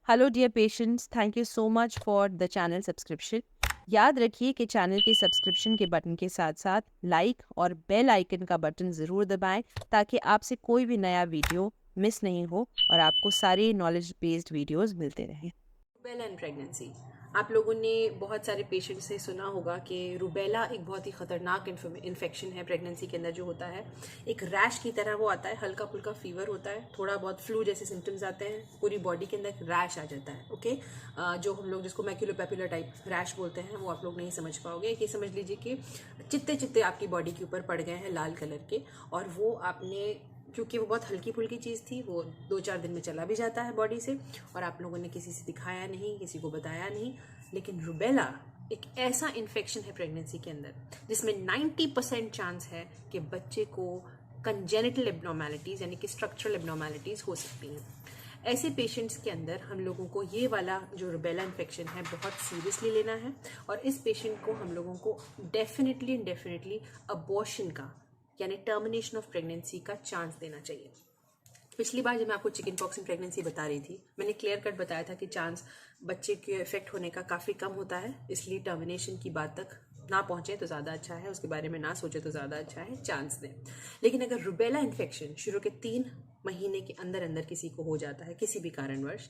Hello dear patients, thank you so much for the channel subscription. याद रखिए कि channel के सब्सक्रिप्शन के बटन के साथ साथ लाइक और बेल आइकन का बटन ज़रूर दबाएं ताकि आपसे कोई भी नया वीडियो मिस नहीं हो और आपको सारे नॉलेज बेस्ड वीडियोस मिलते रहें। Rubella and pregnancy. आप लोगों ने बहुत सारे पेशेंट से सुना होगा कि रूबेला एक बहुत ही ख़तरनाक इन्फेक्शन है प्रेगनेंसी के अंदर जो होता है। एक रैश की तरह वो आता है, हल्का फुल्का फीवर होता है, थोड़ा बहुत फ्लू जैसे सिम्टम्स आते हैं, पूरी बॉडी के अंदर रैश आ जाता है। ओके, जो हम लोग जिसको मैक्यूलोपैपुलर टाइप रैश बोलते हैं वो आप लोग नहीं समझ पाओगे। कि समझ लीजिए कि चित्ते चित्ते आपकी बॉडी के ऊपर पड़ गए हैं लाल कलर के, और वो आपने, क्योंकि वो बहुत हल्की फुल्की चीज़ थी, वो 2-4 दिन में चला भी जाता है बॉडी से, और आप लोगों ने किसी से दिखाया नहीं, किसी को बताया नहीं। लेकिन रूबेला एक ऐसा इन्फेक्शन है प्रेगनेंसी के अंदर जिसमें 90% चांस है कि बच्चे को कंजेनिटल एब्नॉर्मेलिटीज़ यानी कि स्ट्रक्चरल एब्नॉर्मेलिटीज़ हो सकती हैं। ऐसे पेशेंट्स के अंदर हम लोगों को ये वाला जो रूबेला इन्फेक्शन है बहुत सीरियसली लेना है, और इस पेशेंट को हम लोगों को डेफिनेटली अबॉर्शन का यानी टर्मिनेशन ऑफ प्रेगनेंसी का चांस देना चाहिए। पिछली बार जब मैं आपको चिकन पॉक्स इन प्रेगनेंसी बता रही थी, मैंने क्लियर कट बताया था कि चांस बच्चे के इफेक्ट होने का काफ़ी कम होता है, इसलिए टर्मिनेशन की बात तक ना पहुंचे तो ज़्यादा अच्छा है, उसके बारे में ना सोचे तो ज़्यादा अच्छा है, चांस दें। लेकिन अगर रूबेला इन्फेक्शन शुरू के 3 महीने के अंदर अंदर किसी को हो जाता है किसी भी कारणवश,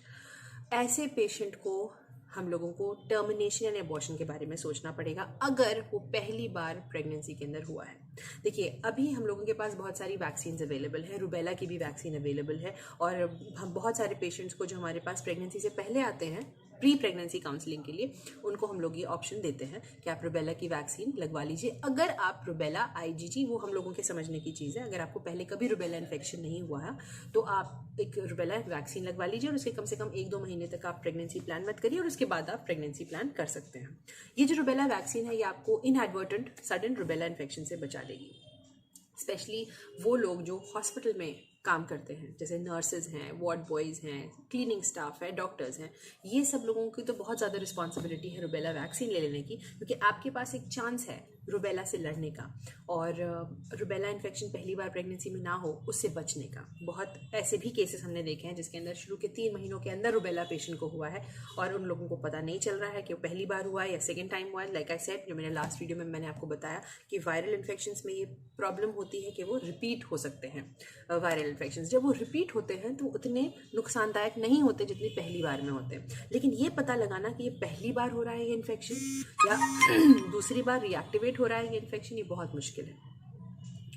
ऐसे पेशेंट को हम लोगों को टर्मिनेशन या अबॉर्शन के बारे में सोचना पड़ेगा अगर वो पहली बार प्रेगनेंसी के अंदर हुआ है। देखिए, अभी हम लोगों के पास बहुत सारी वैक्सीन अवेलेबल है, रूबेला की भी वैक्सीन अवेलेबल है, और हम बहुत सारे पेशेंट्स को जो हमारे पास प्रेगनेंसी से पहले आते हैं प्री प्रेगनेंसी काउंसलिंग के लिए, उनको हम लोग ये ऑप्शन देते हैं कि आप रूबेला की वैक्सीन लगवा लीजिए। अगर आप रूबेला आईजीजी, वो हम लोगों के समझने की चीज़ है, अगर आपको पहले कभी रूबेला इन्फेक्शन नहीं हुआ है तो आप एक रूबेला वैक्सीन लगवा लीजिए, और उसके कम से कम 1-2 महीने तक आप प्रेगनेंसी प्लान मत करिए, और उसके बाद आप प्रेगनेंसी प्लान कर सकते हैं। ये जो रूबेला वैक्सीन है ये आपको इनएडवर्टेंट सडन रूबेला इन्फेक्शन से बचा देगी। स्पेशली वो लोग जो हॉस्पिटल में काम करते हैं, जैसे नर्सेज हैं, वार्ड बॉयज़ हैं, क्लीनिंग स्टाफ है, डॉक्टर्स हैं, ये सब लोगों की तो बहुत ज़्यादा रिस्पॉन्सिबिलिटी है रूबेला वैक्सीन ले लेने की, क्योंकि आपके पास एक चांस है रूबेला से लड़ने का, और रूबेला इन्फेक्शन पहली बार प्रेगनेंसी में ना हो उससे बचने का। बहुत ऐसे भी केसेस हमने देखे हैं जिसके अंदर शुरू के 3 महीनों के अंदर रूबेला पेशेंट को हुआ है, और उन लोगों को पता नहीं चल रहा है कि वो पहली बार हुआ है या सेकेंड टाइम हुआ है। लाइक आई सेड, जो मैंने लास्ट वीडियो में मैंने आपको बताया कि वायरल इन्फेक्शंस में ये प्रॉब्लम होती है कि वो रिपीट हो सकते हैं। वायरल इन्फेक्शंस जब वो रिपीट होते हैं तो उतने नुकसानदायक नहीं होते जितनी पहली बार में होते हैं, लेकिन ये पता लगाना कि ये पहली बार हो रहा है ये इन्फेक्शन या दूसरी बार रिएक्टिवेट हो रहा है ये इन्फेक्शन, ये बहुत मुश्किल है।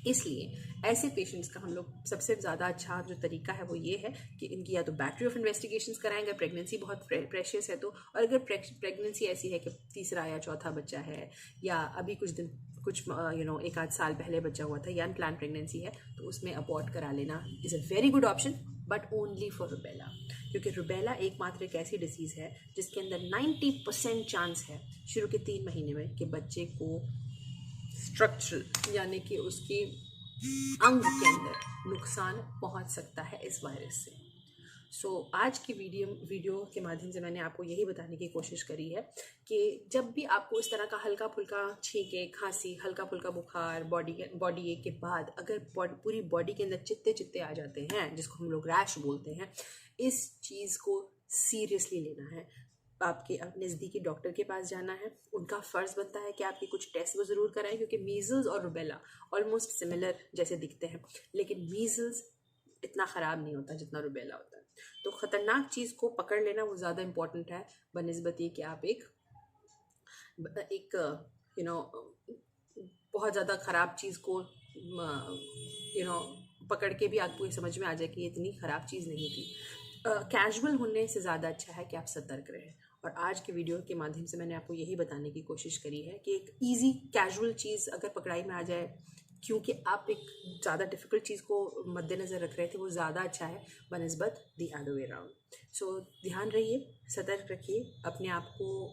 इसलिए ऐसे पेशेंट्स का हम लोग सबसे ज़्यादा अच्छा जो तरीका है वो ये है कि इनकी या तो बैटरी ऑफ इन्वेस्टिगेशंस कराएं अगर प्रेगनेंसी बहुत प्रेशियस है तो, और अगर प्रेगनेंसी ऐसी है कि तीसरा या चौथा बच्चा है, या अभी कुछ 1-8 साल पहले बच्चा हुआ था या अनप्लान प्रेगनेंसी है, तो उसमें अबॉर्ट करा लेना is a very good option, but only for rubella. क्योंकि रूबेला एकमात्र एक ऐसी डिजीज़ है जिसके अंदर 90% चांस है शुरू के 3 महीने में कि बच्चे को स्ट्रक्चरल यानी कि उसके अंग के अंदर नुकसान पहुंच सकता है इस वायरस से। सो आज की वीडियो के माध्यम से मैंने आपको यही बताने की कोशिश करी है कि जब भी आपको इस तरह का हल्का फुल्का छींके, खांसी, हल्का फुल्का बुखार, बॉडी एक के बाद अगर पूरी बॉडी के अंदर चित्ते चित्ते आ जाते हैं, जिसको हम लोग रैश बोलते हैं, इस चीज़ को सीरियसली लेना है। आपके नज़दीकी डॉक्टर के पास जाना है, उनका फ़र्ज़ बनता है कि आपके कुछ टेस्ट वो ज़रूर कराएं, क्योंकि मीज़ल्स और रूबेला ऑलमोस्ट सिमिलर जैसे दिखते हैं, लेकिन मीज़ल्स इतना ख़राब नहीं होता जितना रूबेला होता है। तो ख़तरनाक चीज़ को पकड़ लेना वो ज़्यादा इम्पॉर्टेंट है बनिस्बत ये कि आप एक यू नो बहुत ज़्यादा ख़राब चीज़ को पकड़ के भी आपको ये समझ में आ जाए कि ये इतनी ख़राब चीज़ नहीं थी। कैजुअल होने से ज़्यादा अच्छा है कि आप सतर्क रहें, और आज की वीडियो के माध्यम से मैंने आपको यही बताने की कोशिश करी है कि एक इजी कैजुअल चीज़ अगर पकड़ाई में आ जाए, क्योंकि आप एक ज़्यादा डिफ़िकल्ट चीज़ को मद्देनज़र रख रहे थे, वो ज़्यादा अच्छा है बनस्बत दी अदर वे राउंड। सो ध्यान रहिए, सतर्क रखिए अपने आप को,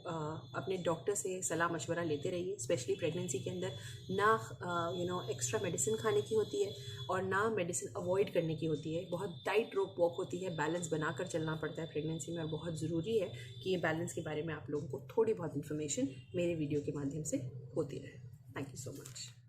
अपने डॉक्टर से सलाह मशवरा लेते रहिए, स्पेशली प्रेगनेंसी के अंदर ना एक्स्ट्रा मेडिसिन खाने की होती है और ना मेडिसिन अवॉइड करने की होती है। बहुत टाइट रोप वॉक होती है, बैलेंस बनाकर चलना पड़ता है प्रेगनेंसी में, और बहुत ज़रूरी है कि ये बैलेंस के बारे में आप लोगों को थोड़ी बहुत इन्फॉर्मेशन मेरे वीडियो के माध्यम से होती रहे। Thank you so much.